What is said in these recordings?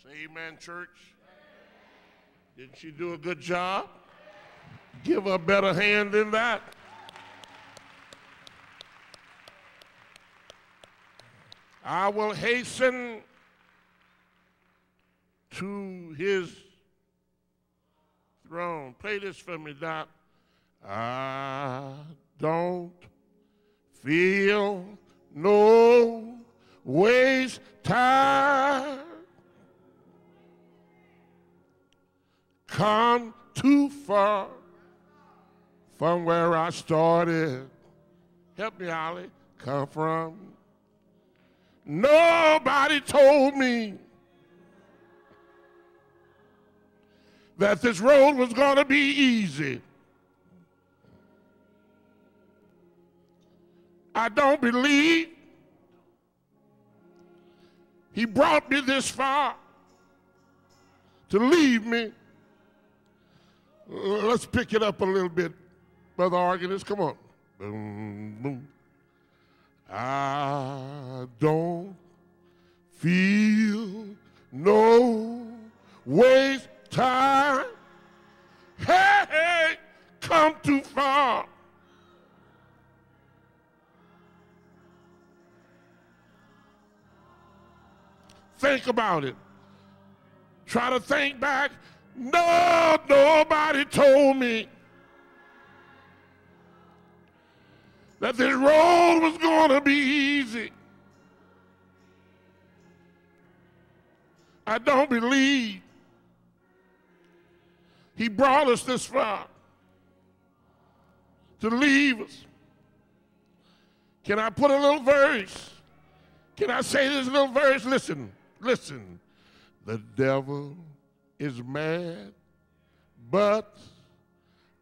Say amen, church. Didn't she do a good job? Give her a better hand than that. I will hasten to his throne. Play this for me, Doc. I don't feel no waste time. Come too far from where I started. Help me, Holly. Come from. Nobody told me that this road was going to be easy. I don't believe he brought me this far to leave me. Let's pick it up a little bit, Brother Organist. Come on. Boom, boom. I don't feel no waste time. Hey, hey, come too far. Think about it. Try to think back. No, nobody told me that this road was going to be easy. I don't believe he brought us this far to leave us. Can I put a little verse? Can I say this little verse? Listen, listen. The devil is mad, but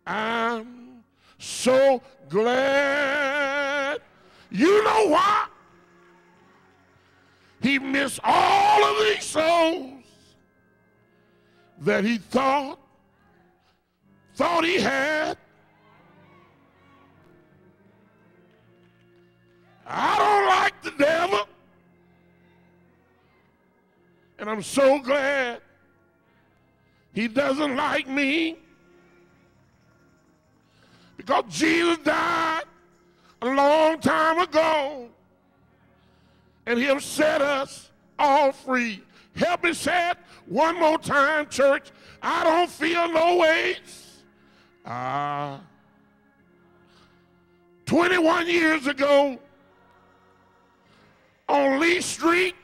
I'm so glad. You know why? He missed all of these souls that he thought he had. I don't like the devil, and I'm so glad he doesn't like me, because Jesus died a long time ago, and he'll set us all free. Help me say it one more time, church. I don't feel no waste. 21 years ago, on Lee Street,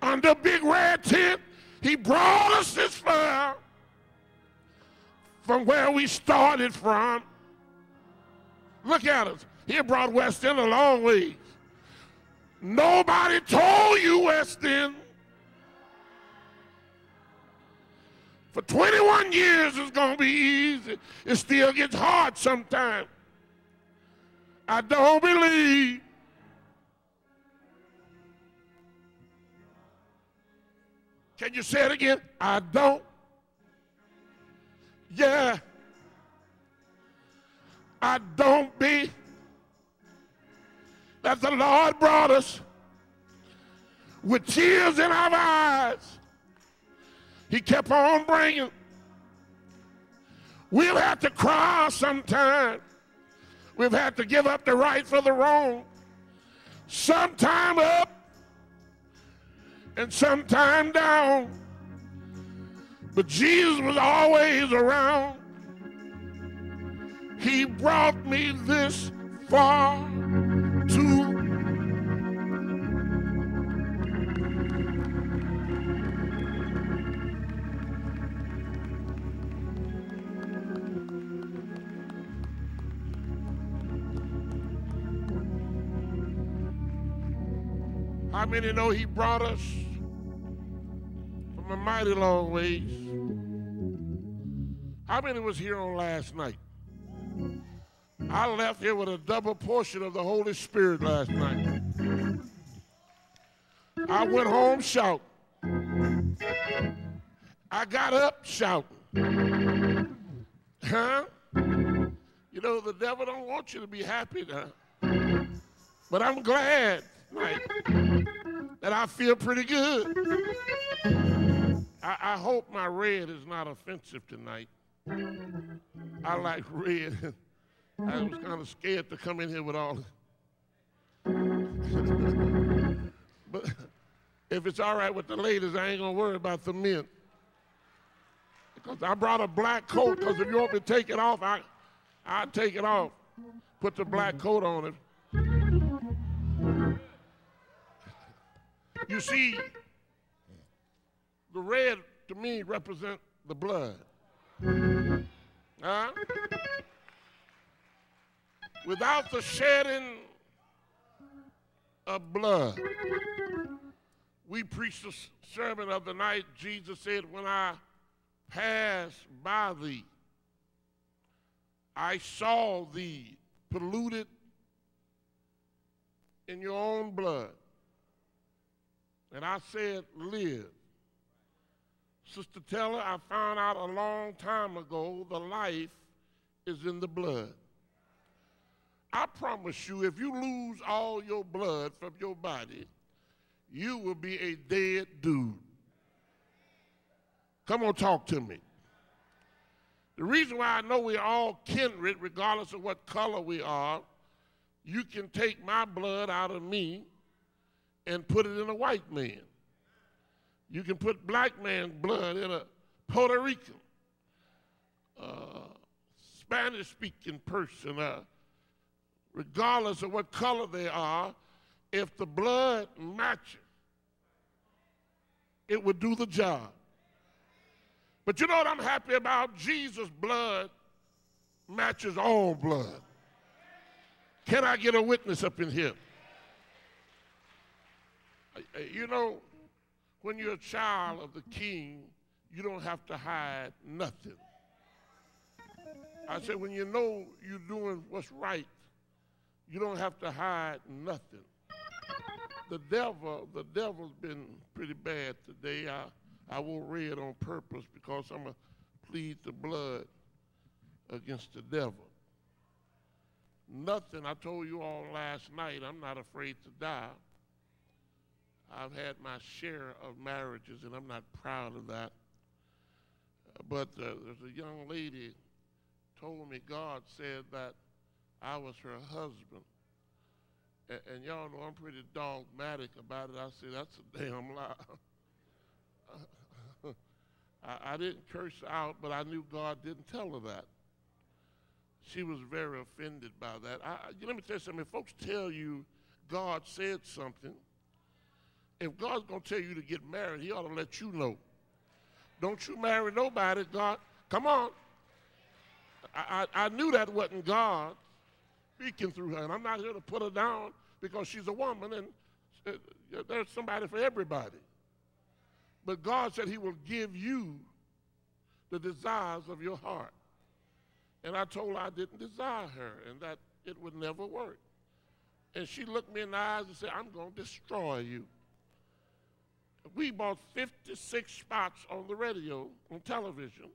under big red tent, he brought us this far from where we started from. Look at us. He brought West End a long ways. Nobody told you, West End. For 21 years it's going to be easy. It still gets hard sometimes. I don't believe. Can you say it again? I don't. Yeah. I don't be. That the Lord brought us with tears in our eyes. He kept on bringing. We've had to cry sometime. We've had to give up the right for the wrong. Sometime up and sometime down. But Jesus was always around. He brought me this far to. How many know he brought us from a mighty long ways? How many was here on last night? I left here with a double portion of the Holy Spirit last night. I went home shouting. I got up shouting. Huh? You know, the devil don't want you to be happy now. But I'm glad tonight that I feel pretty good. I hope my red is not offensive tonight. I like red. I was kind of scared to come in here with all but if it's all right with the ladies, I ain't gonna worry about the men. Because I brought a black coat, because if you want me to take it off, I'll take it off. Put the black coat on it. You see, the red to me represents the blood. Huh? Without the shedding of blood. We preached the sermon of the night. Jesus said, when I passed by thee, I saw thee polluted in your own blood. And I said, live. Sister Teller, I found out a long time ago the life is in the blood. I promise you, if you lose all your blood from your body, you will be a dead dude. Come on, talk to me. The reason why I know we're all kindred, regardless of what color we are, you can take my blood out of me and put it in a white man. You can put black man's blood in a Puerto Rican, Spanish-speaking person, regardless of what color they are. If the blood matches, it would do the job. But you know what I'm happy about? Jesus' blood matches all blood. Can I get a witness up in here? You know, when you're a child of the King, you don't have to hide nothing. I said, when you know you're doing what's right, you don't have to hide nothing. The devil's been pretty bad today. I wore red on purpose because I'm going to plead the blood against the devil. Nothing, I told you all last night, I'm not afraid to die. I've had my share of marriages, and I'm not proud of that. But there's a young lady told me God said that I was her husband. And y'all know I'm pretty dogmatic about it. I said, that's a damn lie. I didn't curse her out, but I knew God didn't tell her that. She was very offended by that. Let me tell you something. If folks tell you God said something, if God's going to tell you to get married, he ought to let you know. Don't you marry nobody, God. Come on. I knew that wasn't God speaking through her, and I'm not here to put her down because she's a woman, and there's somebody for everybody. But God said he will give you the desires of your heart. And I told her I didn't desire her and that it would never work. And she looked me in the eyes and said, I'm going to destroy you. We bought 56 spots on the radio, on television.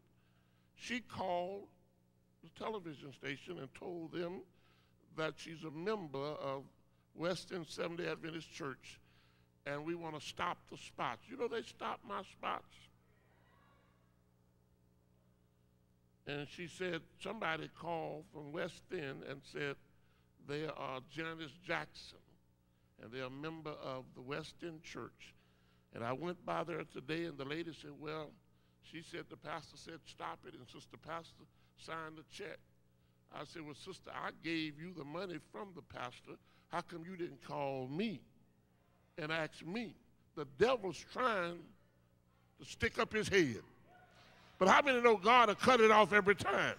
She called the television station and told them that she's a member of Western Seventh-day Adventist Church, and we want to stop the spots. You know, they stopped my spots. And she said, somebody called from West End and said they are Janice Jackson, and they're a member of the West End Church. And I went by there today, and the lady said, well, she said the pastor said stop it, and Sister Pastor signed the check. I said, well, sister, I gave you the money from the pastor. How come you didn't call me and ask me? The devil's trying to stick up his head. But how many know God will cut it off every time?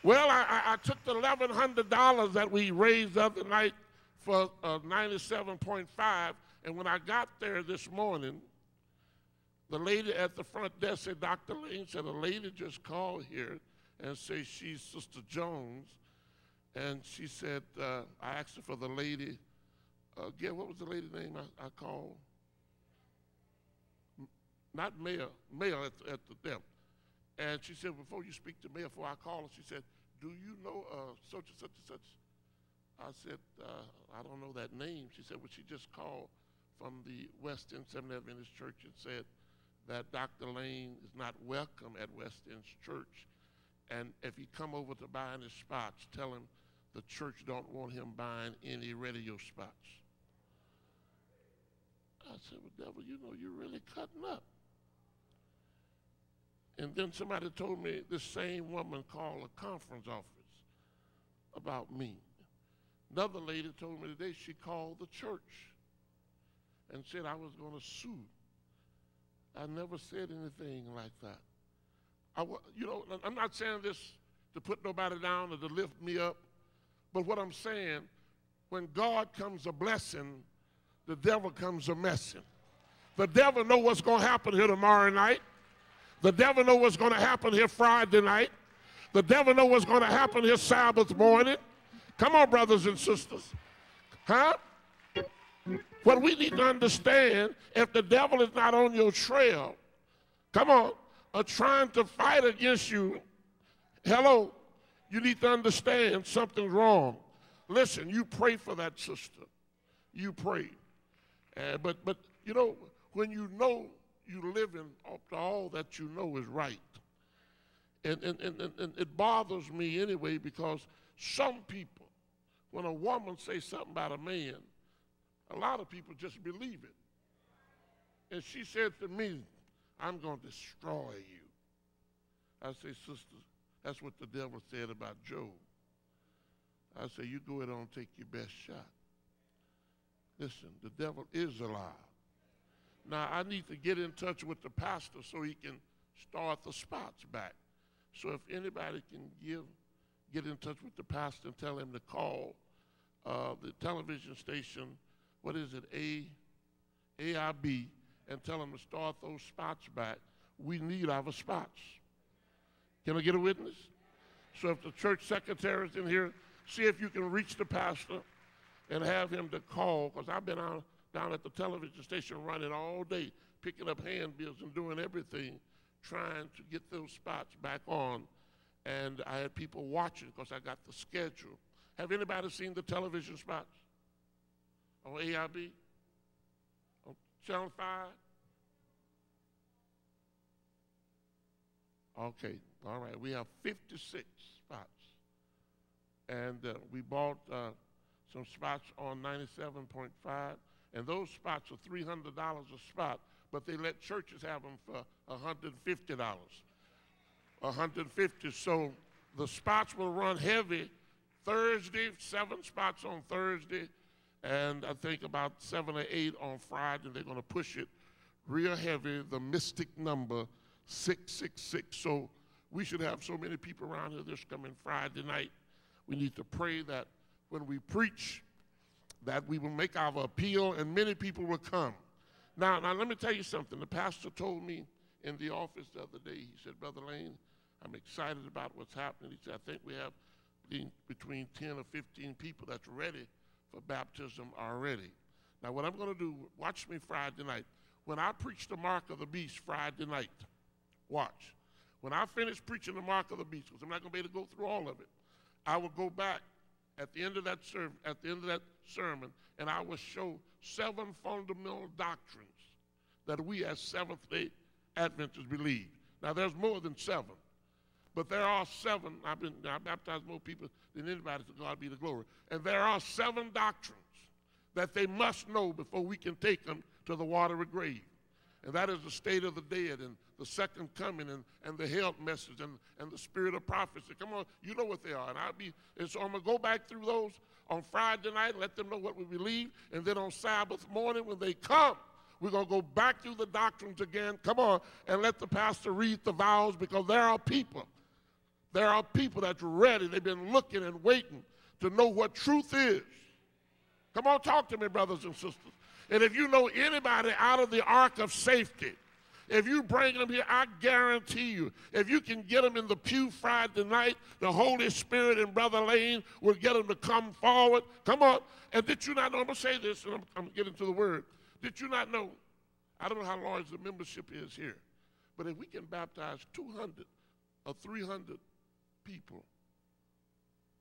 Well, I took the $1,100 that we raised the other night for 97.5, and when I got there this morning, the lady at the front desk said, Dr. Lane said, a lady just called here and say she's Sister Jones. And she said, I asked her for the lady, again, what was the lady's name I called? Not Mayor at the depth. And she said, before you speak to Mayor, before I call her, she said, do you know such and such and such? I said, I don't know that name. She said, well, she just called from the West End Seventh Adventist Church and said that Dr. Lane is not welcome at West End Church. And if he come over to buying his spots, tell him the church don't want him buying any radio spots. I said, well, devil, you know, you're really cutting up. And then somebody told me this same woman called a conference office about me. Another lady told me today she called the church and said I was going to sue. I never said anything like that. You know, I'm not saying this to put nobody down or to lift me up, but what I'm saying, when God comes a blessing, the devil comes a messing. The devil know what's going to happen here tomorrow night. The devil know what's going to happen here Friday night. The devil know what's going to happen here Sabbath morning. Come on, brothers and sisters. Huh? What we need to understand, if the devil is not on your trail, come on, or trying to fight against you, hello, you need to understand something's wrong. Listen, you pray for that sister. You pray. But you know, when you know you're living up to all that you know is right, and it bothers me anyway, because some people, when a woman says something about a man, a lot of people just believe it. And she said to me, I'm going to destroy you. I say, sister, that's what the devil said about Job. I say, you go ahead and take your best shot. Listen, the devil is alive. Now, I need to get in touch with the pastor so he can start the spots back. So if anybody can get in touch with the pastor and tell him to call the television station, what is it, AIB, and tell them to start those spots back. We need our spots. Can I get a witness? So if the church secretary is in here, see if you can reach the pastor and have him to call, because I've been down at the television station running all day, picking up handbills and doing everything, trying to get those spots back on. And I had people watching because I got the schedule. Have anybody seen the television spots on AIB? On Channel 5? Okay, all right. We have 56 spots. And we bought some spots on 97.5. And those spots are $300 a spot, but they let churches have them for $150. $150. So the spots will run heavy Thursday, 7 spots on Thursday, and I think about 7 or 8 on Friday. They're going to push it real heavy, the mystic number 666. So we should have so many people around here this coming Friday night. We need to pray that when we preach, that we will make our appeal and many people will come. Now let me tell you something. The pastor told me in the office the other day, he said, Brother Lane, I'm excited about what's happening. He said, I think we have between 10 or 15 people that's ready for baptism already. Now what I'm going to do, watch me Friday night. When I preach the mark of the beast Friday night, watch. When I finish preaching the mark of the beast, because I'm not going to be able to go through all of it, I will go back at the end of that sermon, and I will show 7 fundamental doctrines that we as Seventh-day Adventists believe. Now, there's more than 7, but there are 7. I baptized more people than anybody, to God be the glory. And there are 7 doctrines that they must know before we can take them to the watery grave. And that is the state of the dead and the second coming and the health message and the spirit of prophecy. Come on, you know what they are. And so I'm going to go back through those on Friday night and let them know what we believe. And then on Sabbath morning when they come, we're going to go back through the doctrines again. Come on, and let the pastor read the vows, because there are people that's ready. They've been looking and waiting to know what truth is. Come on, talk to me, brothers and sisters. And if you know anybody out of the ark of safety, if you bring them here, I guarantee you, if you can get them in the pew Friday night, the Holy Spirit and Brother Lane will get them to come forward. Come on. And did you not know, I'm going to say this, and I'm getting to the word. Did you not know, I don't know how large the membership is here, but if we can baptize 200 or 300 people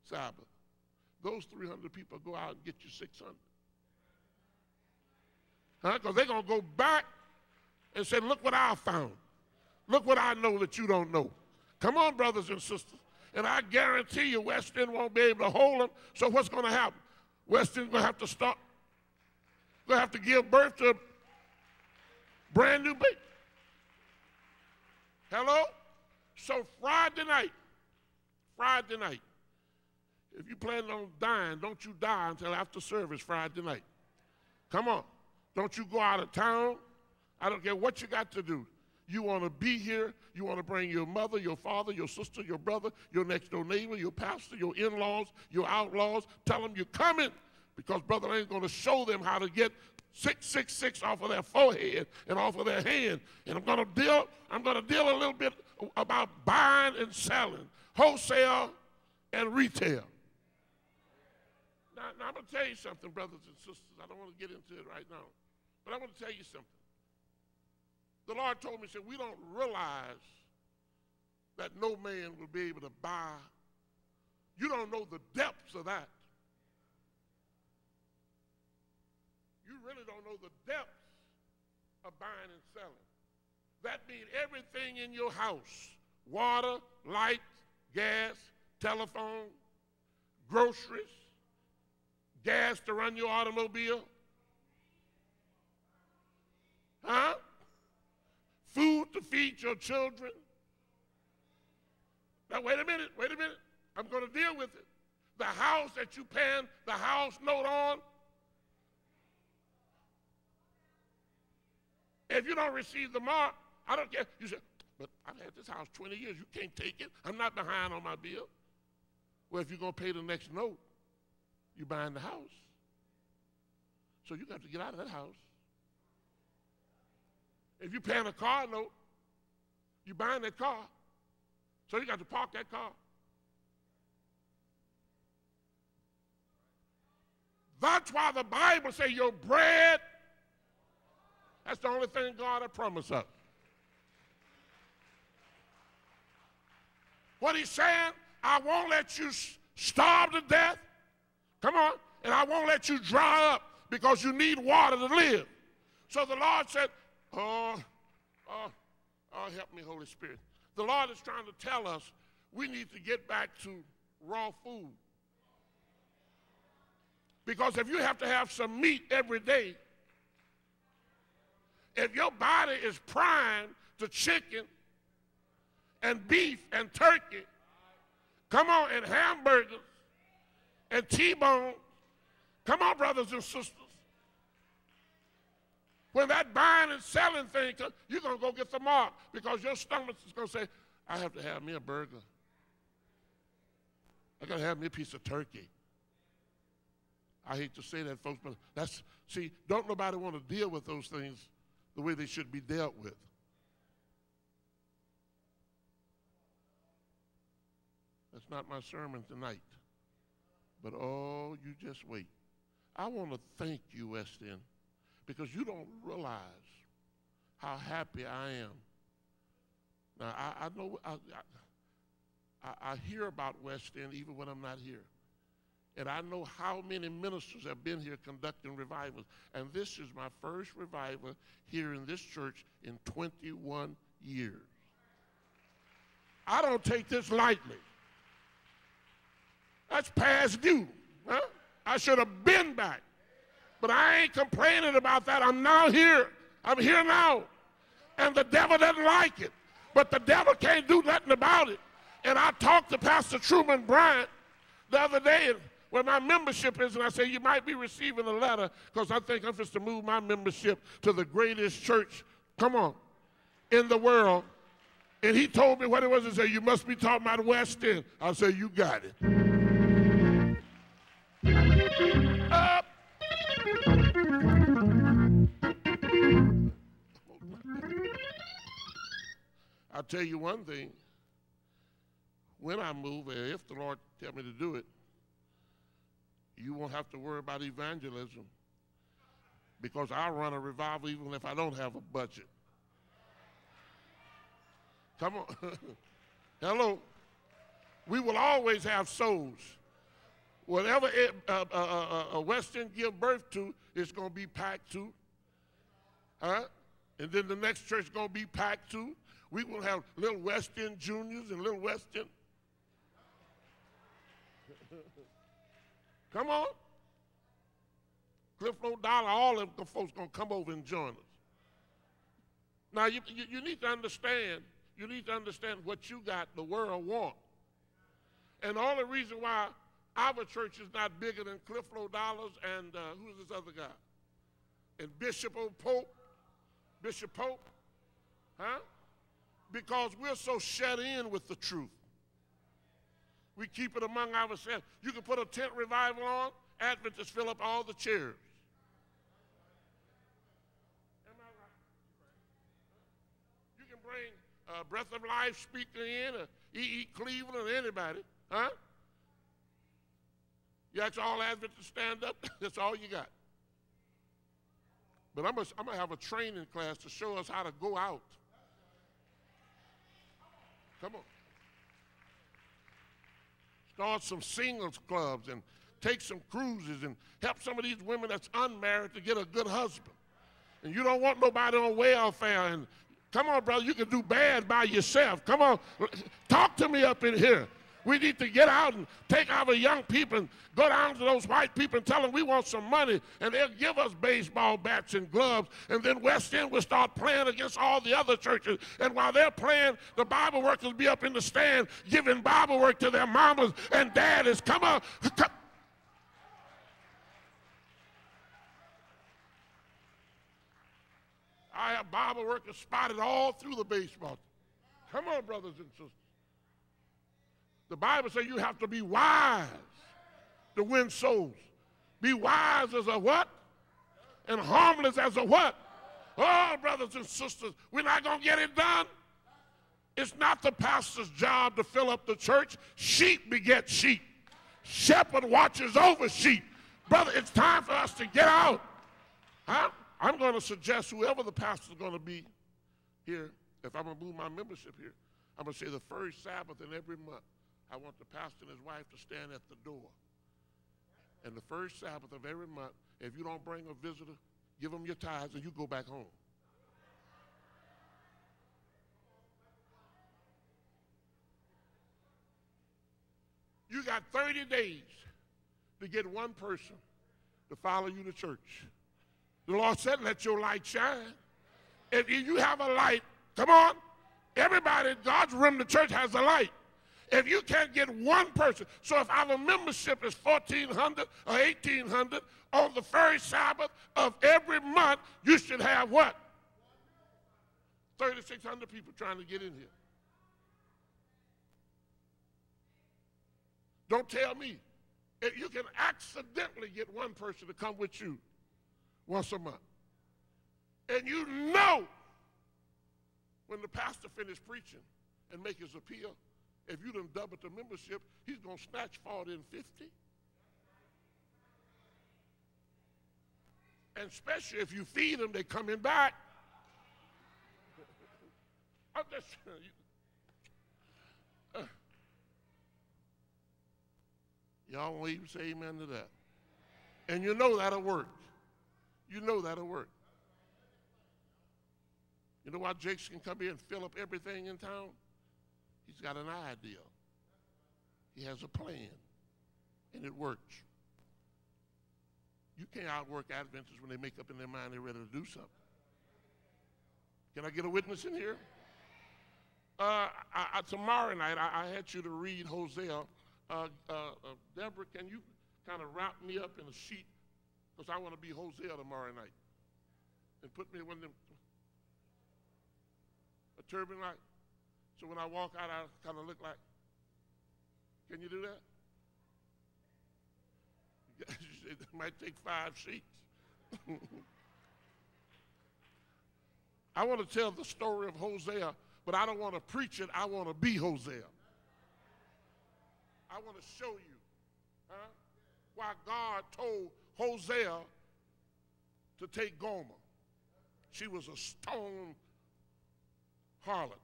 Sabbath, those 300 people go out and get you 600. Because they're going to go back and say, look what I found. Look what I know that you don't know. Come on, brothers and sisters. And I guarantee you West End won't be able to hold them. So what's going to happen? West End's going to have to stop. Going to have to give birth to a brand new baby. Hello? So Friday night, if you plan on dying, don't you die until after service Friday night. Come on. Don't you go out of town. I don't care what you got to do. You want to be here. You want to bring your mother, your father, your sister, your brother, your next door neighbor, your pastor, your in-laws, your outlaws. Tell them you're coming because brother ain't going to show them how to get 666 off of their forehead and off of their hand. And I'm going to deal a little bit about buying and selling, wholesale and retail. Now I'm going to tell you something, brothers and sisters. I don't want to get into it right now, but I want to tell you something. The Lord told me, he said, we don't realize that no man will be able to buy. You don't know the depths of that. You really don't know the depths of buying and selling. That means everything in your house, water, light, gas, telephone, groceries, gas to run your automobile, food to feed your children. Now, wait a minute. I'm going to deal with it. The house that you paying the house note on, if you don't receive the mark, I don't care. You say, but I've had this house 20 years. You can't take it. I'm not behind on my bill. Well, if you're going to pay the next note, you're buying the house. So you got to get out of that house. If you're paying a car note, you're buying that car. So you got to park that car. That's why the Bible says your bread, that's the only thing God has promised us. What he's saying, I won't let you starve to death. Come on. And I won't let you dry up because you need water to live. So the Lord said, oh, help me, Holy Spirit. The Lord is trying to tell us we need to get back to raw food. Because if you have to have some meat every day, if your body is primed to chicken and beef and turkey, come on, and hamburgers and T-bone, come on, brothers and sisters. When that buying and selling thing comes, you're going to go get the mark because your stomach is going to say, I have to have me a burger. I got to have me a piece of turkey. I hate to say that, folks, but don't nobody want to deal with those things the way they should be dealt with. That's not my sermon tonight. But, oh, you just wait. I want to thank you, West End, because you don't realize how happy I am. Now, I know I hear about West End even when I'm not here. And I know how many ministers have been here conducting revivals. And this is my first revival here in this church in 21 years. I don't take this lightly. That's past due. Huh? I should have been back. But I ain't complaining about that. I'm now here. I'm here now. And the devil doesn't like it. But the devil can't do nothing about it. And I talked to Pastor Truman Bryant the other day where my membership is, and I said, you might be receiving a letter because I think I'm supposed to move my membership to the greatest church, come on, in the world. And he told me what it was. He said, you must be talking about West End. I said, you got it. Up. I'll tell you one thing. When I move, if the Lord tell me to do it, you won't have to worry about evangelism because I'll run a revival even if I don't have a budget. Come on. Hello. We will always have souls. Whatever a West End give birth to, it's going to be packed to. Huh? And then the next church is going to be packed too. We will have little West End juniors and little West End. Come on. Cliff Low Dollar, all of the folks going to come over and join us. Now, you need to understand, what you got, the world want. And the only reason why our church is not bigger than Cliff Low Dollars and who's this other guy? And Bishop Pope, huh? Because we're so shut in with the truth. We keep it among ourselves. You can put a tent revival on, Adventists fill up all the chairs. Am I right? You can bring a Breath of Life speaker in, or E.E. Cleveland, or anybody, huh? You ask all Adventists to stand up, that's all you got. But I'm gonna have a training class to show us how to go out. Come on. Start some singles clubs and take some cruises and help some of these women that's unmarried to get a good husband. And you don't want nobody on welfare. And come on, brother, you can do bad by yourself. Come on, talk to me up in here. We need to get out and take our young people and go down to those white people and tell them we want some money, and they'll give us baseball bats and gloves, and then West End will start playing against all the other churches. And while they're playing, the Bible workers will be up in the stand giving Bible work to their mamas and daddies. Come on. I have Bible workers spotted all through the baseball. Come on, brothers and sisters. The Bible says you have to be wise to win souls. Be wise as a what? And harmless as a what? Oh, brothers and sisters, we're not going to get it done. It's not the pastor's job to fill up the church. Sheep beget sheep. Shepherd watches over sheep. Brother, it's time for us to get out. Huh? I'm going to suggest whoever the pastor is going to be here, if I'm going to move my membership here, I'm going to say the first Sabbath in every month, I want the pastor and his wife to stand at the door. And the first Sabbath of every month, if you don't bring a visitor, give them your tithes and you go back home. You got 30 days to get one person to follow you to church. The Lord said, let your light shine. If you have a light, come on, everybody in God's room, the church has a light. If you can't get one person, so if our membership is 1,400 or 1,800, on the first Sabbath of every month, you should have what? 3,600 people trying to get in here. Don't tell me. If you can accidentally get one person to come with you once a month, and you know when the pastor finished preaching and make his appeal, if you done double the membership, he's going to snatch 40 and 50. And especially if you feed them, they coming back. I'm just y'all won't even say amen to that. And you know that'll work. You know that'll work. You know why Jakes can come here and fill up everything in town? He's got an idea. He has a plan, and it works. You can't outwork Adventists when they make up in their mind they're ready to do something. Can I get a witness in here? Tomorrow night, I had you to read Hosea. Deborah, can you kind of wrap me up in a sheet? Because I want to be Hosea tomorrow night. And put me in one of them, a turban like. So when I walk out, I kind of look like, can you do that? It might take 5 sheets. I want to tell the story of Hosea, but I don't want to preach it. I want to be Hosea. I want to show you why God told Hosea to take Gomer. She was a stone harlot.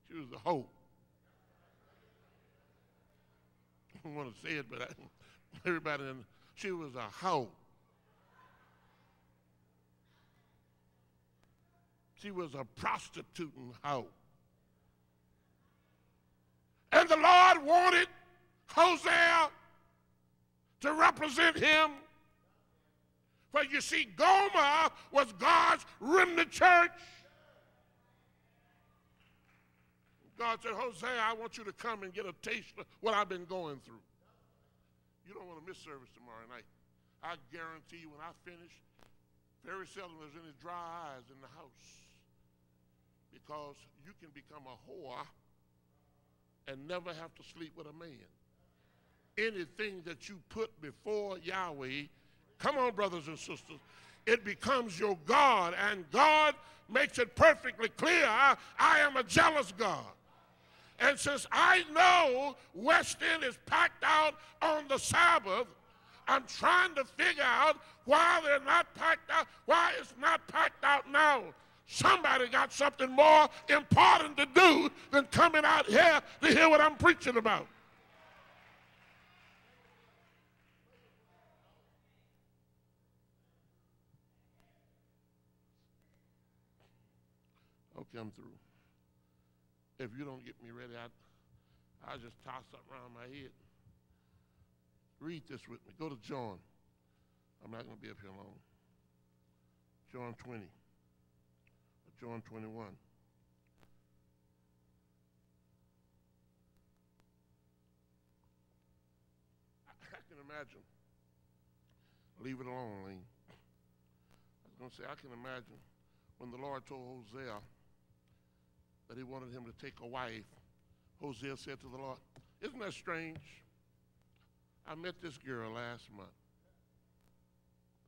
She was a hoe. I don't want to say it, but everybody, she was a hoe. She was a prostituting hoe. And the Lord wanted Hosea to represent him. For you see, Gomer was God's remnant church. God said, Hosea, I want you to come and get a taste of what I've been going through. You don't want to miss service tomorrow night. I guarantee you when I finish, very seldom there's any dry eyes in the house. Because you can become a whore and never have to sleep with a man. Anything that you put before Yahweh, come on, brothers and sisters, it becomes your God, and God makes it perfectly clear, I am a jealous God. And since I know West End is packed out on the Sabbath, I'm trying to figure out why they're not packed out, why it's not packed out now. Somebody got something more important to do than coming out here to hear what I'm preaching about. Okay, I'm through. If you don't get me ready, I'll just toss something around my head. Read this with me. Go to John. I'm not going to be up here long. John 20. John 21. I can imagine. Leave it alone, Lane. I was going to say, I can imagine when the Lord told Hosea that he wanted him to take a wife, Hosea said to the Lord, isn't that strange? I met this girl last month.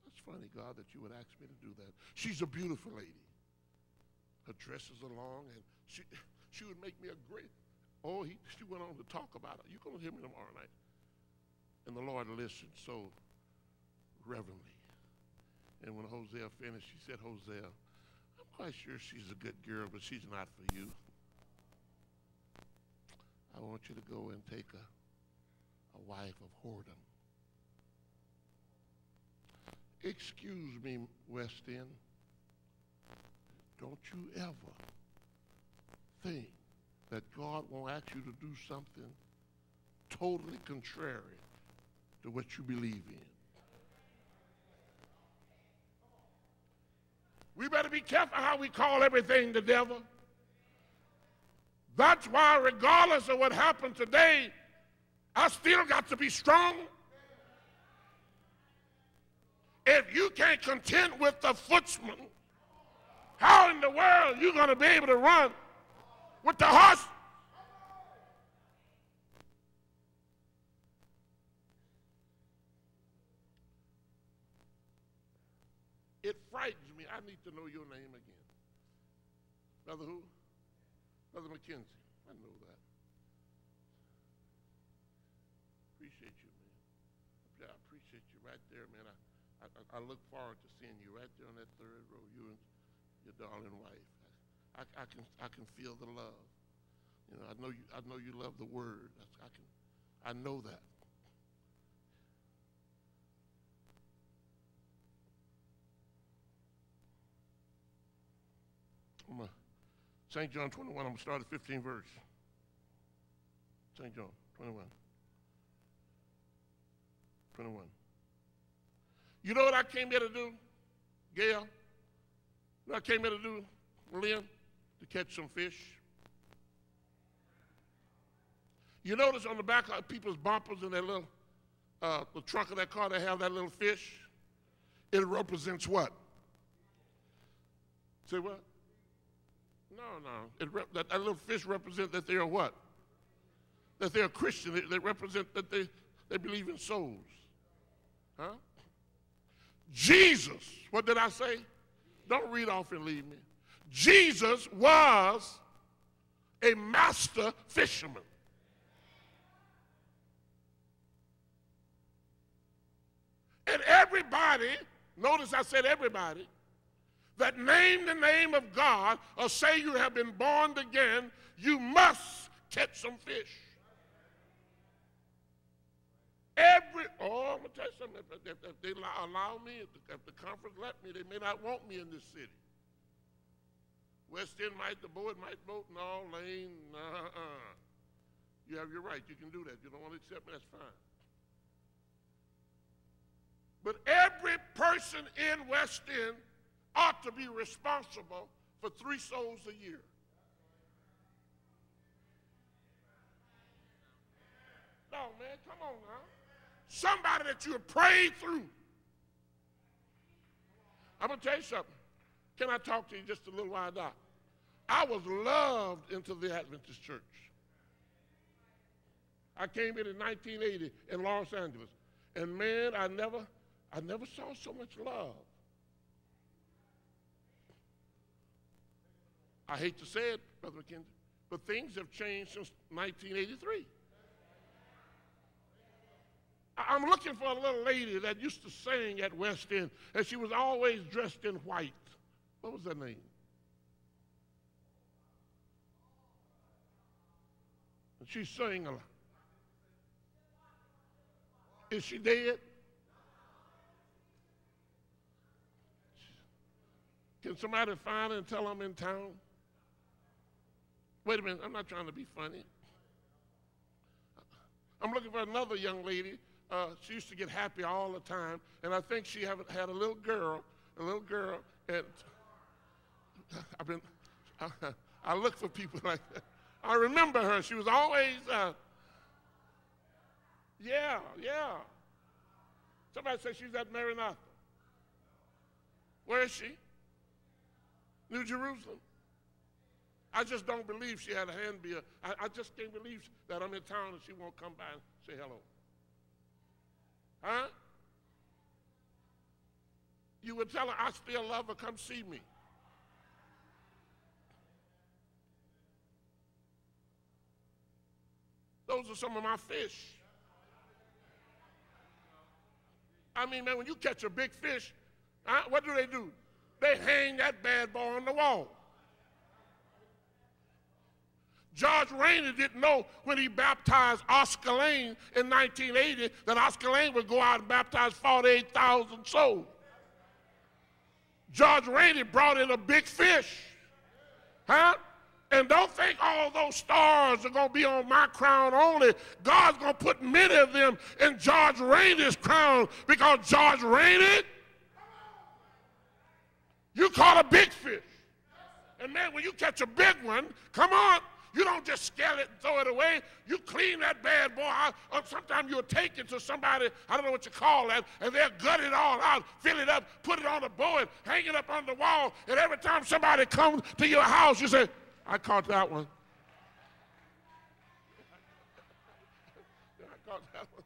That's funny, God, that you would ask me to do that. She's a beautiful lady. Her dress is long, and she would make me a great, she went on to talk about it. You're going to hear me tomorrow night. And the Lord listened so reverently. And when Hosea finished, she said, Hosea, I'm quite sure she's a good girl, but she's not for you. I want you to go and take a wife of whoredom. Excuse me, West End. Don't you ever think that God won't ask you to do something totally contrary to what you believe in. We better be careful how we call everything the devil. That's why, regardless of what happened today, I still got to be strong. If you can't contend with the footsman, how in the world are you going to be able to run with the horse? It frightens me. I need to know your name again. Brother who? Brother McKenzie. I know that. Appreciate you, man. I appreciate you right there, man. I look forward to seeing you right there on that third row, you and your darling wife. I can feel the love. You know, I know you love the word. I know that. St. John 21, I'm going to start at 15th verse. St. John 21. 21. You know what I came here to do, Gail? You know what I came here to do, Lynn? To catch some fish. You notice on the back of people's bumpers in their little, the trunk of that car, they have that little fish. It represents what? Say what? No. That little fish represents that they are what? That they are Christian. They represent that they believe in souls. Huh? Jesus, what did I say? Don't read off and leave me. Jesus was a master fisherman. And everybody, notice I said everybody, that name the name of God or say you have been born again, you must catch some fish. I'm going to tell you something. If they allow me, if the conference let me, they may not want me in this city. West End the board might vote, no, Lane, You have your right, you can do that. You don't want to accept me, that's fine. But every person in West End ought to be responsible for 3 souls a year. No, man, come on now. Somebody that you have prayed through. I'm going to tell you something. Can I talk to you just a little while, Doc? I was loved into the Adventist church. I came in 1980 in Los Angeles. And man, I never saw so much love. I hate to say it, Brother McKenzie, but things have changed since 1983. I'm looking for a little lady that used to sing at West End, and she was always dressed in white. What was her name? And she sang a lot. Is she dead? Can somebody find her and tell I'm in town? Wait a minute, I'm not trying to be funny. I'm looking for another young lady. She used to get happy all the time, and I think she had a little girl, and I look for people like that. I remember her. She was always, yeah. Somebody said she's at Maranatha. Where is she? New Jerusalem. I just don't believe she had a hand be I just can't believe that I'm in town and she won't come by and say hello. Huh? You would tell her, I still love her, come see me. Those are some of my fish. I mean, man, when you catch a big fish, what do? They hang that bad boy on the wall. George Rainey didn't know when he baptized Oscar Lane in 1980 that Oscar Lane would go out and baptize 48,000 souls. George Rainey brought in a big fish. Huh? And don't think all those stars are going to be on my crown only. God's going to put many of them in George Rainey's crown because George Rainey, you caught a big fish. And man, when you catch a big one, come on. You don't just scale it and throw it away. You clean that bad boy out. Or sometimes you'll take it to somebody, I don't know what you call that, and they'll gut it all out, fill it up, put it on a board, hang it up on the wall, and every time somebody comes to your house, you say, I caught that one. I caught that one.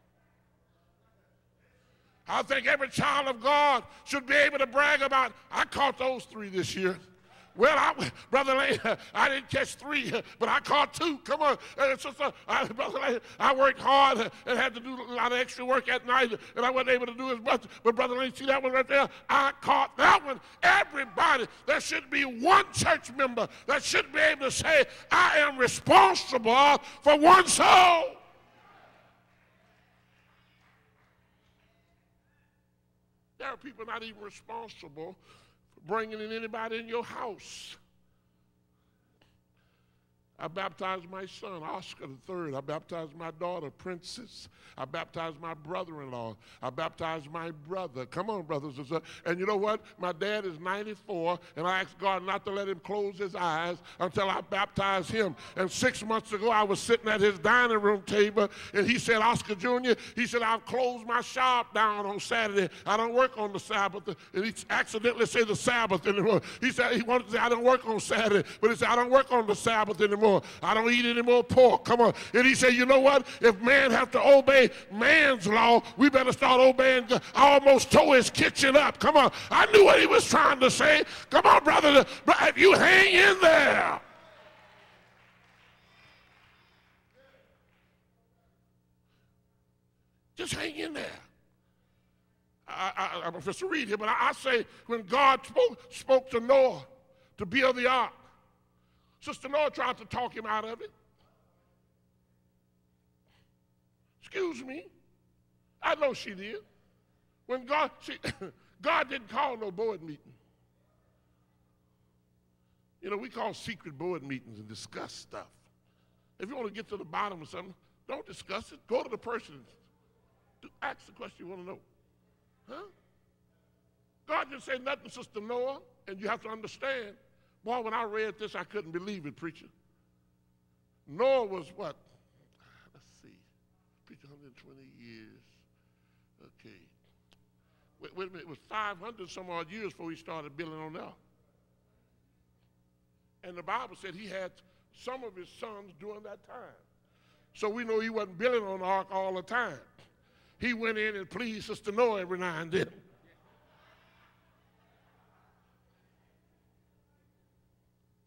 I think every child of God should be able to brag about, I caught those 3 this year. Well, Brother Lane, I didn't catch 3, but I caught 2. Come on. Brother Lane, I worked hard and had to do a lot of extra work at night, and I wasn't able to do as much. But Brother Lane, see that one right there? I caught that one. Everybody, there should be one church member that should be able to say, I am responsible for one soul. There are people not even responsible bringing in anybody in your house. I baptized my son, Oscar III. I baptized my daughter, Princess. I baptized my brother-in-law. I baptized my brother. Come on, brothers and sisters. And you know what? My dad is 94, and I asked God not to let him close his eyes until I baptized him. And 6 months ago, I was sitting at his dining room table, and he said, Oscar Jr., he said, I've closed my shop down on Saturday. I don't work on the Sabbath. And he accidentally said the Sabbath anymore. He said he wanted to say, I don't work on Saturday, but he said, I don't work on the Sabbath anymore. I don't eat any more pork. Come on. And he said, you know what? If man have to obey man's law, we better start obeying God. I almost tore his kitchen up. Come on. I knew what he was trying to say. Come on, brother. If you hang in there. Just hang in there. I'm Professor Reed here, but I say when God spoke to Noah to build the ark, Sister Noah tried to talk him out of it. Excuse me. I know she did. When God didn't call no board meeting. You know, we call secret board meetings and discuss stuff. If you want to get to the bottom of something, don't discuss it. Go to the person and ask the question you want to know. Huh? God didn't say nothing, Sister Noah, and you have to understand. Boy, when I read this, I couldn't believe it, preacher. Noah was what? Let's see. Preacher, 120 years. Okay. Wait a minute. It was 500 some odd years before he started building on that. And the Bible said he had some of his sons during that time. So we know he wasn't building on the ark all the time. He went in and pleased Sister Noah every now and then.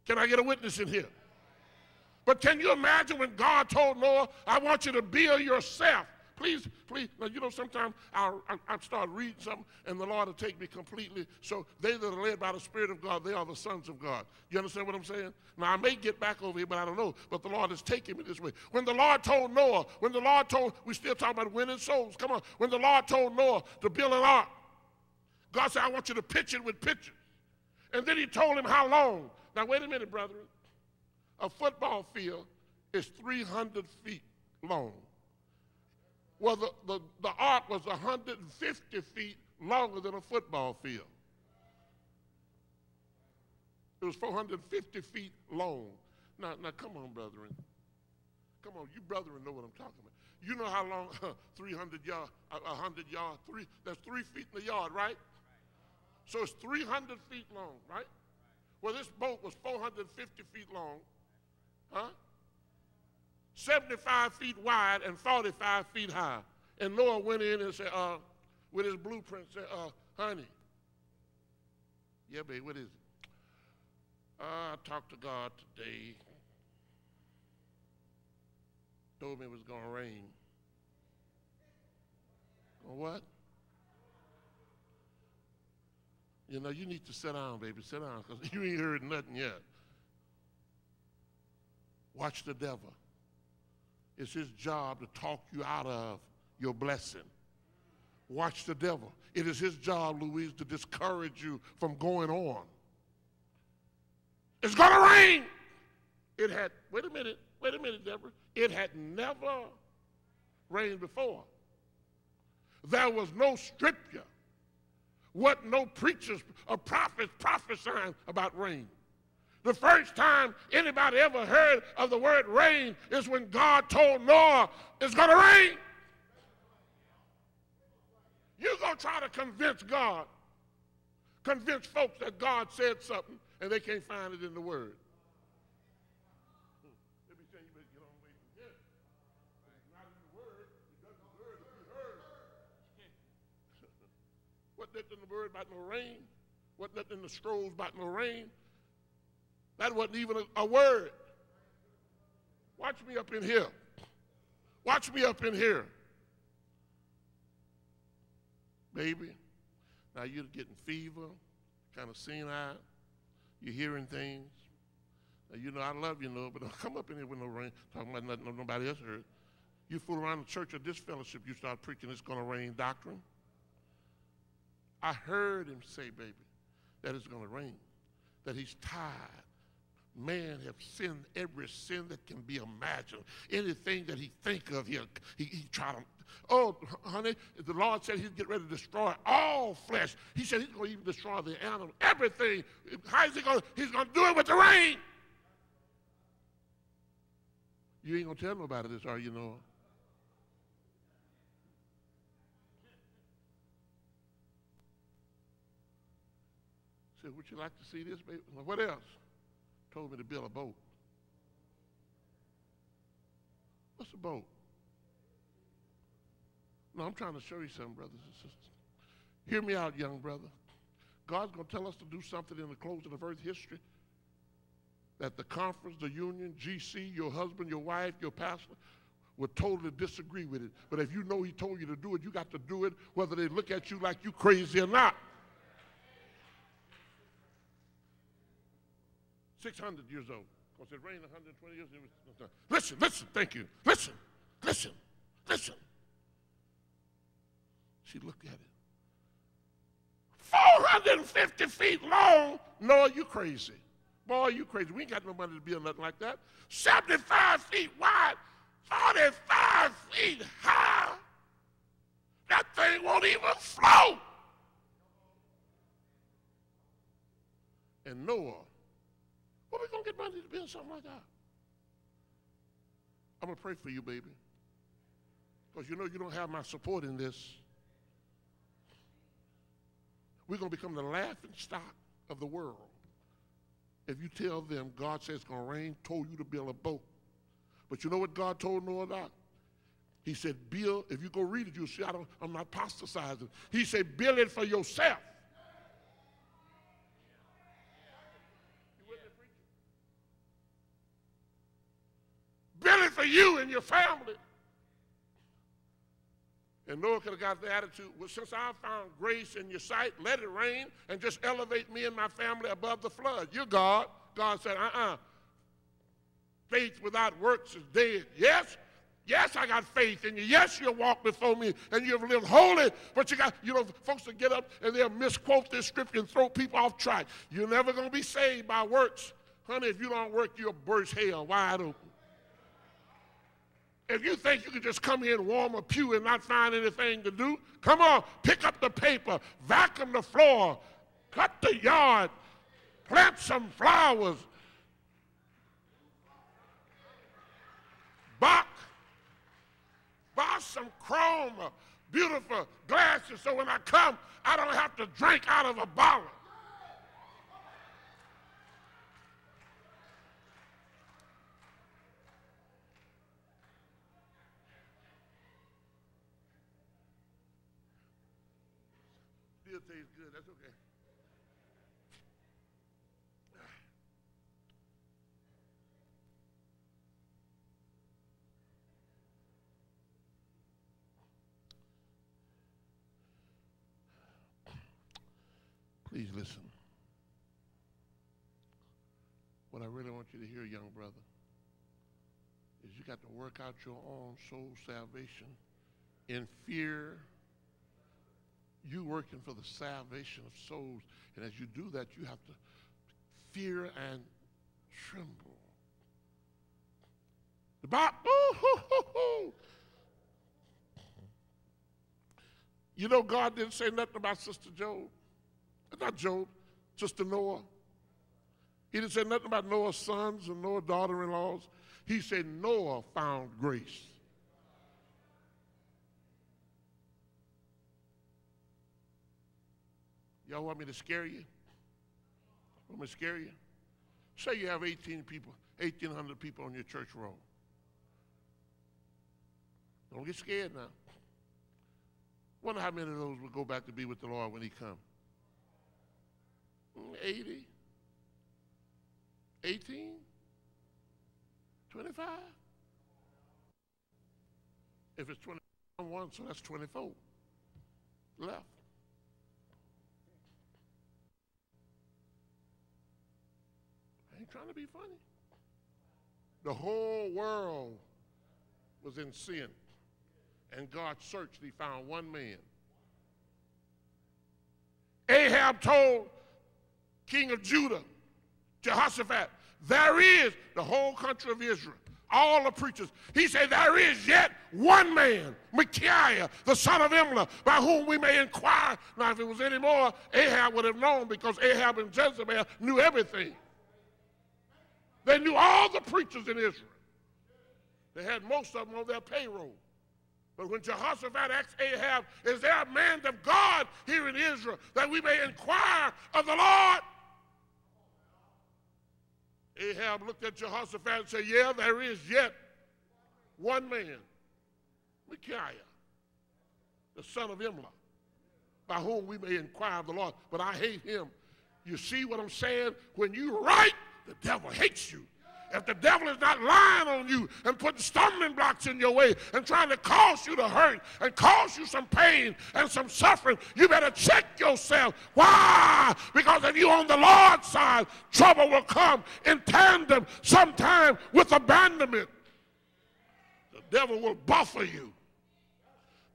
Can I get a witness in here? But can you imagine when God told Noah, I want you to build yourself. Please, please. Now, you know, sometimes I start reading something and the Lord will take me completely. So they that are led by the Spirit of God, they are the sons of God. You understand what I'm saying? Now, I may get back over here, but I don't know. But the Lord is taking me this way. When the Lord told Noah, we're still talking about winning souls. Come on. When the Lord told Noah to build an ark, God said, I want you to pitch it with pitchers. And then he told him how long. Now, wait a minute, brethren. A football field is 300 feet long. Well, the ark was 150 feet longer than a football field. It was 450 feet long. Now, come on, brethren. Come on, you brethren know what I'm talking about. You know how long 300 yards, 100 yards, that's 3 feet in the yard, right? So it's 300 feet long, right? Well, this boat was 450 feet long, huh? 75 feet wide and 45 feet high. And Noah went in and said, with his blueprint, said, honey, yeah, babe, what is it? I talked to God today. Told me it was going to rain. What? You know, you need to sit down, baby, sit down, because you ain't heard nothing yet. Watch the devil. It's his job to talk you out of your blessing. Watch the devil. It is his job, Louise, to discourage you from going on. It's going to rain. It had, wait a minute, Deborah. It had never rained before. There was no scripture. What no preachers or prophets prophesying about rain. The first time anybody ever heard of the word rain is when God told Noah, it's going to rain. You're going to try to convince God, convince folks that God said something and they can't find it in the word. Let me tell you, better get on away from here. It's not in the word. It doesn't deserve to be heard. Wasn't that in the word about no rain? Wasn't that in the scrolls about no rain? That wasn't even a word. Watch me up in here. Watch me up in here. Baby, now you're getting fever, kind of senile. You're hearing things. Now, you know, I love you, Lord, but don't come up in here with no rain, talking about nothing nobody else heard. You fool around the church or this fellowship, you start preaching it's going to rain doctrine. I heard him say, baby, that it's going to rain, that he's tired. Man have sinned every sin that can be imagined. Anything that he think of, he try to. Oh, honey, the Lord said he'd get ready to destroy all flesh. He said he's going to even destroy the animal, everything. How is he going to? He's going to do it with the rain. You ain't going to tell nobody this, are you, Noah? Said, would you like to see this, baby? Well, what else? Told me to build a boat. What's a boat? No, I'm trying to show you something, brothers and sisters. Hear me out, young brother. God's going to tell us to do something in the closing of earth history that the conference, the union, GC, your husband, your wife, your pastor would totally disagree with it. But if you know he told you to do it, you got to do it whether they look at you like you crazy or not. 600 years old. Because it rained 120 years. It was, listen, thank you. Listen. She looked at it. 450 feet long. No, you crazy. Boy, you crazy. We ain't got no money to build nothing like that. 75 feet wide, 45 feet high. That thing won't even float. And Noah, where we going to get money to build something like that? I'm going to pray for you, baby. Because you know you don't have my support in this. We're going to become the laughing stock of the world. If you tell them God says it's going to rain, told you to build a boat. But you know what God told Noah that? He said, build, if you go read it, you'll see I'm not apostatizing. He said, build it for yourself. Build it for you and your family. And Noah could have got the attitude, well, since I found grace in your sight, let it rain and just elevate me and my family above the flood. You're God. God said, faith without works is dead. Yes, I got faith in you. Yes, you'll walk before me and you'll live holy. But you got, folks that get up and they'll misquote this scripture and throw people off track. You're never going to be saved by works. Honey, if you don't work, you'll burst hell wide open. If you think you can just come here and warm a pew and not find anything to do, come on, pick up the paper, vacuum the floor, cut the yard, plant some flowers, buy some chrome, beautiful glasses, so when I come, I don't have to drink out of a bottle. Still tastes good, that's okay. Please listen. What I really want you to hear, young brother, is you got to work out your own soul salvation in fear. You working for the salvation of souls. And as you do that, you have to fear and tremble. The Bible, You know, God didn't say nothing about Sister Job. Not Job, Sister Noah. He didn't say nothing about Noah's sons and Noah's daughter-in-laws. He said Noah found grace. Y'all want me to scare you? Want me to scare you? Say you have 1,800 people on your church roll. Don't get scared now. Wonder how many of those will go back to be with the Lord when he comes. 80? 18? 25? If it's 21, so that's 24 left. I ain't trying to be funny. The whole world was in sin, and God searched, he found one man. Ahab told King of Judah, Jehoshaphat, there is the whole country of Israel, all the preachers. He said, there is yet one man, Micaiah, the son of Imlah, by whom we may inquire. Now, if it was any more, Ahab would have known, because Ahab and Jezebel knew everything. They knew all the preachers in Israel. They had most of them on their payroll. But when Jehoshaphat asked Ahab, is there a man of God here in Israel that we may inquire of the Lord? Ahab looked at Jehoshaphat and said, yeah, there is yet one man, Micaiah, the son of Imlah, by whom we may inquire of the Lord. But I hate him. You see what I'm saying? When you write, the devil hates you. If the devil is not lying on you and putting stumbling blocks in your way and trying to cause you to hurt and cause you some pain and some suffering, you better check yourself. Why? Because if you're on the Lord's side, trouble will come in tandem sometime with abandonment. The devil will buffer you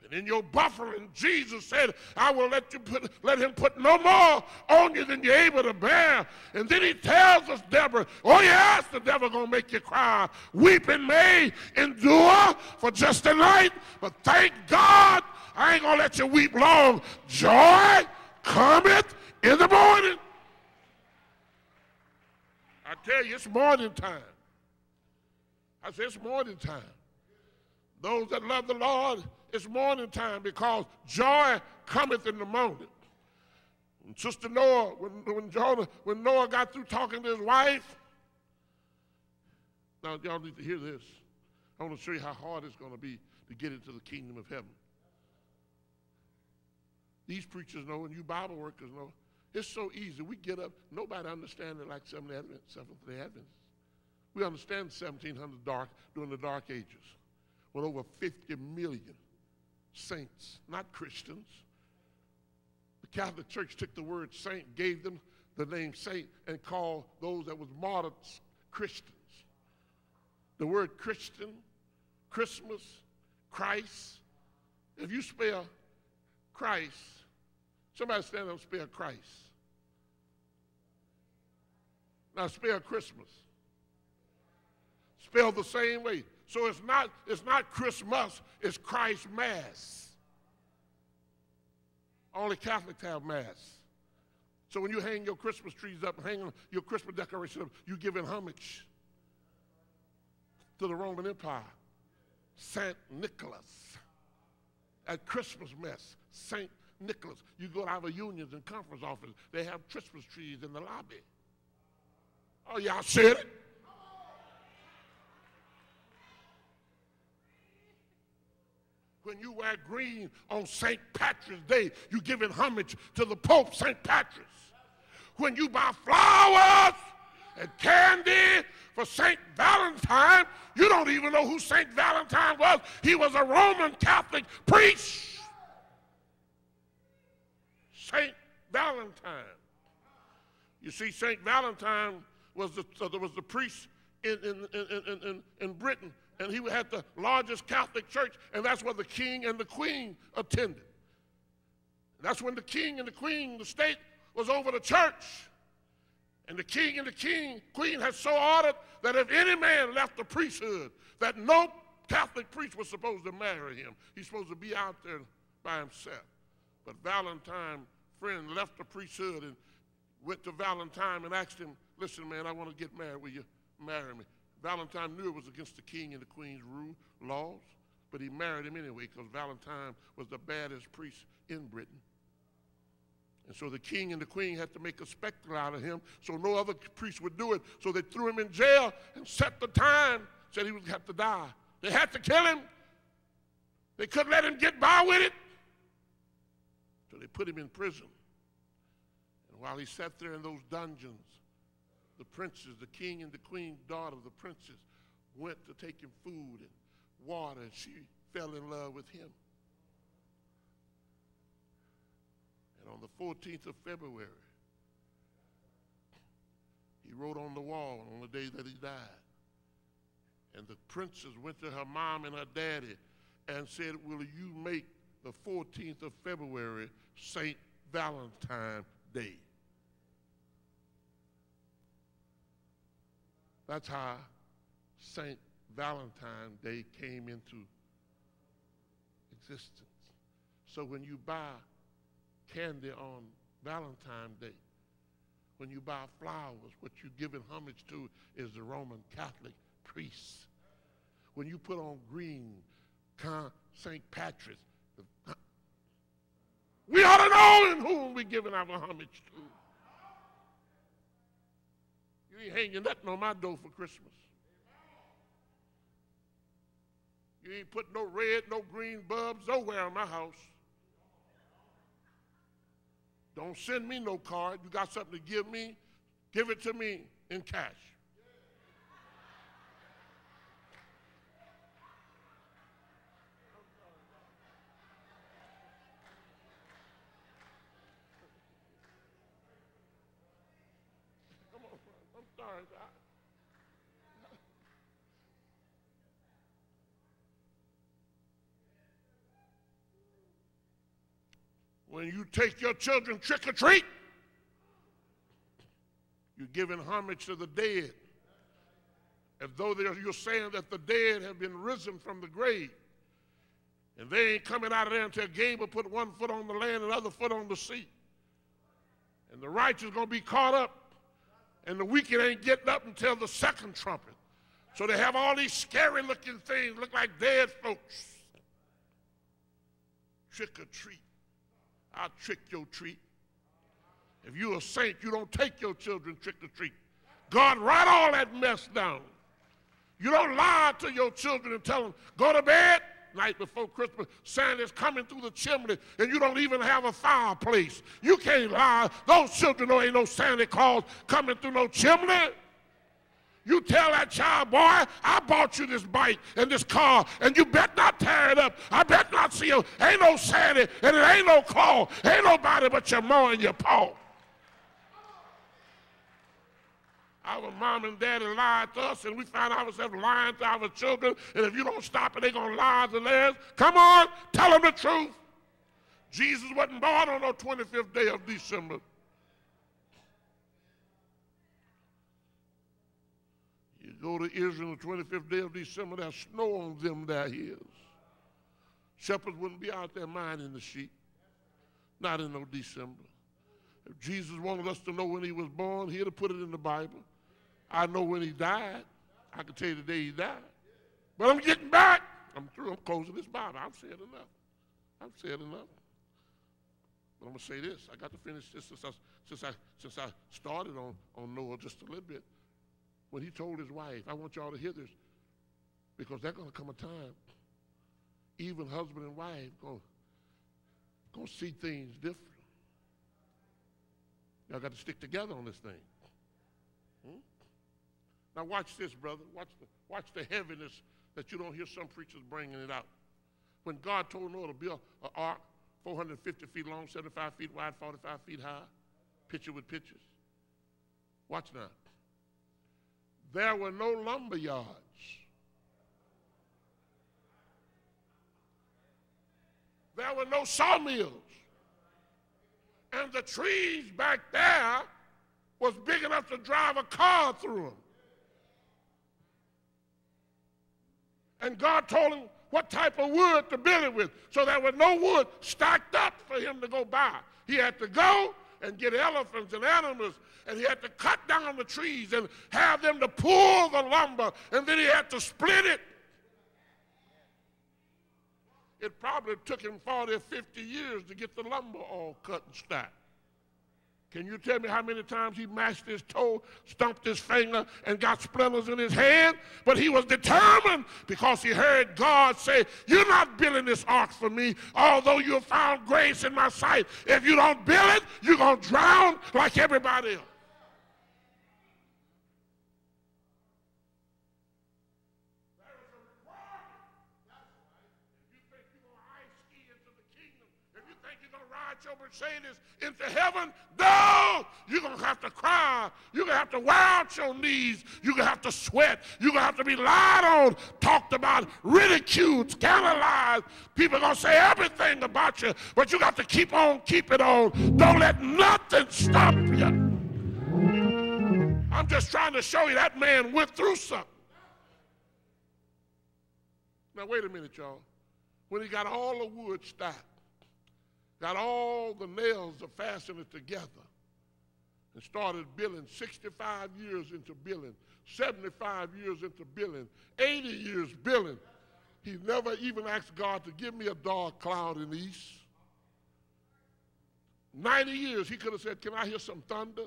And in your buffering, Jesus said, I will let him put no more on you than you're able to bear. And then he tells us, Deborah, oh yes, the devil gonna make you cry. Weeping may endure for just a night, but thank God I ain't gonna let you weep long. Joy cometh in the morning. I tell you, it's morning time. I say it's morning time. Those that love the Lord, it's morning time because joy cometh in the morning. And Sister Noah, when Noah got through talking to his wife, now y'all need to hear this. I want to show you how hard it's going to be to get into the kingdom of heaven. These preachers know, and you Bible workers know, it's so easy. We get up, nobody understands it like Seventh-day Adventists. We understand 1700 during the Dark Ages, when over 50 million saints, not Christians. The Catholic Church took the word saint, gave them the name saint, and called those that was martyred Christians. The word Christian, Christmas, Christ, if you spell Christ, somebody stand up and spell Christ. Now spell Christmas. Spell the same way. So it's not Christmas, it's Christ Mass. Only Catholics have Mass. So when you hang your Christmas trees up, hang your Christmas decorations up, you're giving homage to the Roman Empire. Saint Nicholas. At Christmas Mass, Saint Nicholas. You go to our unions and conference offices, they have Christmas trees in the lobby. Oh, y'all said it? When you wear green on St. Patrick's Day, you're giving homage to the Pope, St. Patrick's. When you buy flowers and candy for St. Valentine, you don't even know who St. Valentine was. He was a Roman Catholic priest. St. Valentine. You see, St. Valentine was the priest in Britain. And he had the largest Catholic church, and that's where the king and the queen attended. And that's when the king and the queen, the state, was over the church. And the king and the queen had so ordered that if any man left the priesthood, that no Catholic priest was supposed to marry him. He's supposed to be out there by himself. But Valentine, friend, left the priesthood and went to Valentine and asked him, listen, man, I want to get married. Will you marry me? Valentine knew it was against the king and the queen's laws, but he married him anyway because Valentine was the baddest priest in Britain. And so the king and the queen had to make a spectacle out of him, so no other priest would do it. So they threw him in jail and set the time, said he would have to die. They had to kill him. They couldn't let him get by with it. So they put him in prison. And while he sat there in those dungeons, the princes, the king and the queen's daughter, the princess, went to take him food and water, and she fell in love with him. And on the 14th of February, he wrote on the wall on the day that he died. And the princess went to her mom and her daddy and said, will you make the 14th of February St. Valentine's Day? That's how St. Valentine's Day came into existence. So when you buy candy on Valentine's Day, when you buy flowers, what you're giving homage to is the Roman Catholic priests. When you put on green, St. Patrick's, we ought to know in whom we're giving our homage to. You ain't hanging nothing on my door for Christmas. You ain't putting no red, no green bulbs nowhere in my house. Don't send me no card. You got something to give me, give it to me in cash. Come on, I'm sorry. When you take your children trick-or-treat, you're giving homage to the dead, as though you're saying that the dead have been risen from the grave. And they ain't coming out of there until Gabriel put one foot on the land and the other foot on the sea. And the righteous going to be caught up, and the wicked ain't getting up until the second trumpet. So they have all these scary-looking things, look like dead folks. Trick-or-treat. I'll trick your treat. If you're a saint, you don't take your children trick-or-treat. God, write all that mess down. You don't lie to your children and tell them, go to bed. Night before Christmas, Santa's coming through the chimney, and you don't even have a fireplace. You can't lie. Those children know ain't no Santa Claus coming through no chimney. You tell that child, boy, I bought you this bike and this car, and you bet not tear it up. I bet not see you. Ain't no Santa, and it ain't no Claus. Ain't nobody but your mom and your paw. Our mom and daddy lied to us, and we found ourselves lying to our children, and if you don't stop it, they're going to lie to theirs. Come on, tell them the truth. Jesus wasn't born on the 25th day of December. You go to Israel on the 25th day of December, there's snow on them there hills. Shepherds wouldn't be out there minding the sheep, not in no December. If Jesus wanted us to know when he was born, he'd have put it in the Bible. I know when he died. I can tell you the day he died. But I'm getting back. I'm through. I'm closing this Bible. I've said enough. I've said enough. But I'm going to say this. I got to finish this since I started on Noah just a little bit. When he told his wife, I want y'all to hear this, because there's going to come a time, even husband and wife going to see things different. Y'all got to stick together on this thing. Now watch this, brother. Watch the heaviness that you don't hear some preachers bringing it out. When God told Noah to build an ark, 450 feet long, 75 feet wide, 45 feet high, picture with pictures. Watch now. There were no lumber yards. There were no sawmills. And the trees back there was big enough to drive a car through them. And God told him what type of wood to build it with. So there was no wood stacked up for him to go by. He had to go and get elephants and animals, and he had to cut down the trees and have them to pull the lumber, and then he had to split it. It probably took him 40 or 50 years to get the lumber all cut and stacked. Can you tell me how many times he mashed his toe, stumped his finger, and got splinters in his hand? But he was determined, because he heard God say, you're not building this ark for me, although you have found grace in my sight. If you don't build it, you're going to drown like everybody else. Your Mercedes into heaven? No! You're going to have to cry. You're going to have to wear out your knees. You're going to have to sweat. You're going to have to be lied on, talked about, ridiculed, scandalized. People are going to say everything about you, but you got to keep on keeping on. Don't let nothing stop you. I'm just trying to show you that man went through something. Now, wait a minute, y'all. When he got all the wood stacked, got all the nails to fasten it together, and started building, 65 years into building, 75 years into building, 80 years building. He never even asked God to give me a dark cloud in the east. 90 years, he could have said, can I hear some thunder?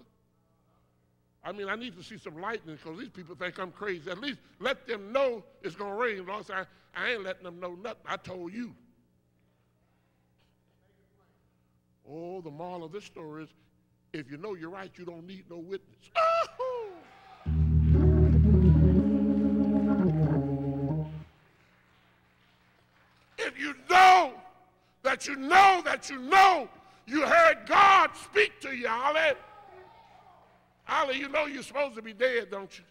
I mean, I need to see some lightning, because these people think I'm crazy. At least let them know it's going to rain. Lord said, I ain't letting them know nothing. I told you. Oh, the moral of this story is, if you know you're right, you don't need no witness. Oh! If you know that you know that you know you heard God speak to you, Ollie. Ollie, you know you're supposed to be dead, don't you?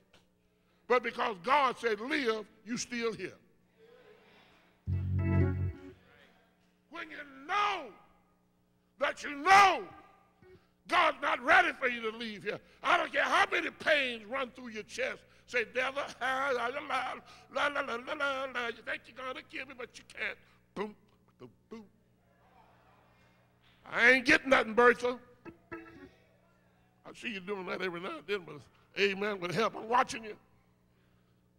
But because God said live, you still here. When you know that you know God's not ready for you to leave here. I don't care how many pains run through your chest. Say, devil, you think you're going to kill me, but you can't. Boom, boom, boom. I ain't getting nothing, Bertha. I see you doing that every now and then, but amen, with help. I'm watching you.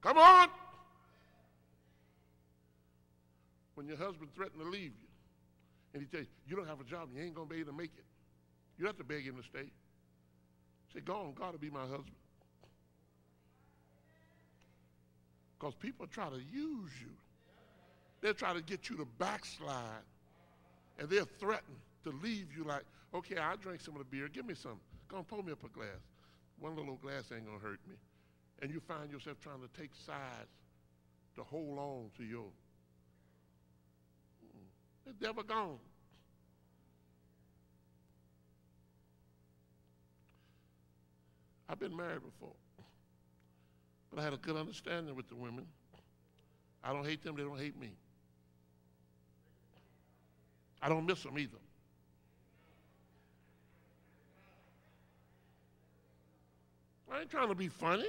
Come on. When your husband threatened to leave you, and he tells you, you don't have a job, and you ain't going to be able to make it. You don't have to beg him to stay. Say, go on, God will be my husband. Because people try to use you. They'll try to get you to backslide. And they'll threaten to leave you like, okay, I'll drink some of the beer. Give me some. Go on, pour me up a glass. One little glass ain't going to hurt me. And you find yourself trying to take sides to hold on to your. The devil gone. I've been married before. But I had a good understanding with the women. I don't hate them, they don't hate me. I don't miss them either. I ain't trying to be funny.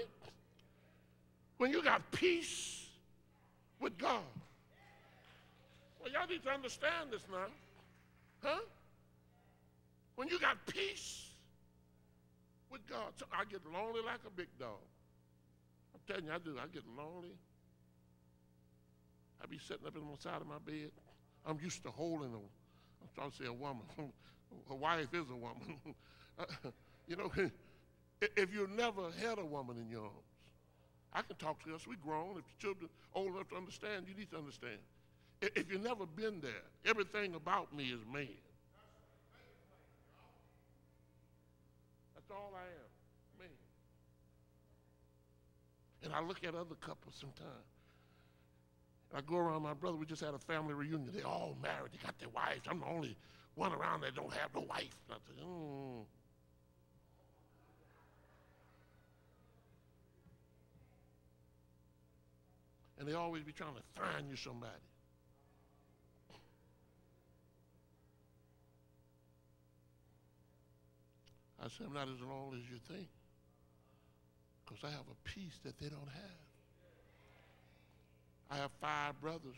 When you got peace with God. Well, y'all need to understand this now. Huh? When you got peace with God. So I get lonely like a big dog. I'm telling you, I do. I get lonely. I be sitting up on the side of my bed. I'm used to holding I'm trying to say a woman. A wife is a woman. You know, if you never had a woman in your arms, I can talk to us. We grown. If the children old enough to understand, you need to understand. If you've never been there, everything about me is man. That's all I am, man. And I look at other couples sometimes. I go around my brother, we just had a family reunion. They all married, they got their wives. I'm the only one around that don't have no wife. And I said, And they always be trying to find you somebody. I said, I'm not as lonely as you think. Because I have a peace that they don't have. I have 5 brothers,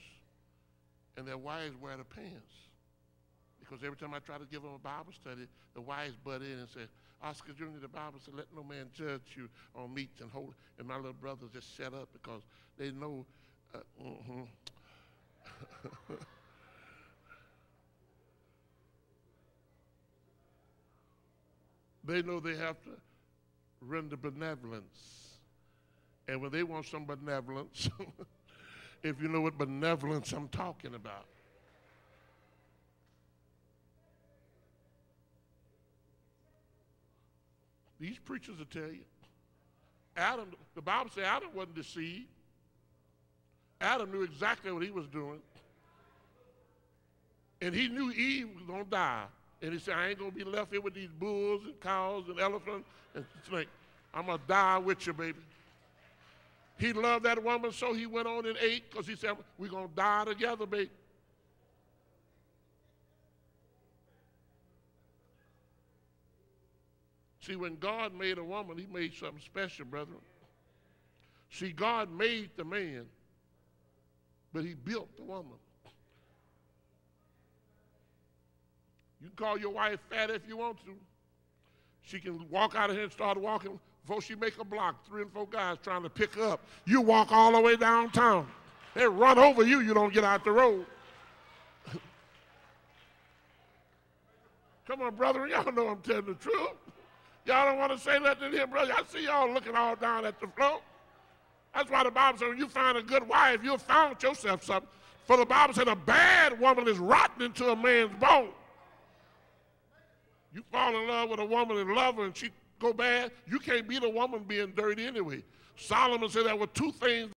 and their wives wear the pants. Because every time I try to give them a Bible study, the wives butt in and say, Oscar, you need the Bible said, let no man judge you on meats and holy. And my little brothers just shut up because they know, they know they have to render benevolence. And when they want some benevolence, if you know what benevolence I'm talking about. These preachers will tell you. Adam, the Bible says Adam wasn't deceived. Adam knew exactly what he was doing. And he knew Eve was going to die. And he said, I ain't going to be left here with these bulls and cows and elephants and snakes. I'm going to die with you, baby. He loved that woman, so he went on and ate because he said, we're going to die together, baby. See, when God made a woman, he made something special, brethren. See, God made the man, but he built the woman. You can call your wife fat if you want to. She can walk out of here and start walking. Before she make a block, 3 and 4 guys trying to pick her up. You walk all the way downtown. They run over you, you don't get out the road. Come on, brother, y'all know I'm telling the truth. Y'all don't want to say nothing in here, brother. I see y'all looking all down at the floor. That's why the Bible says when you find a good wife, you'll find yourself something. For the Bible said a bad woman is rotten into a man's bone. You fall in love with a woman and love her and she go bad, you can't beat a woman being dirty anyway. Solomon said there were 2 things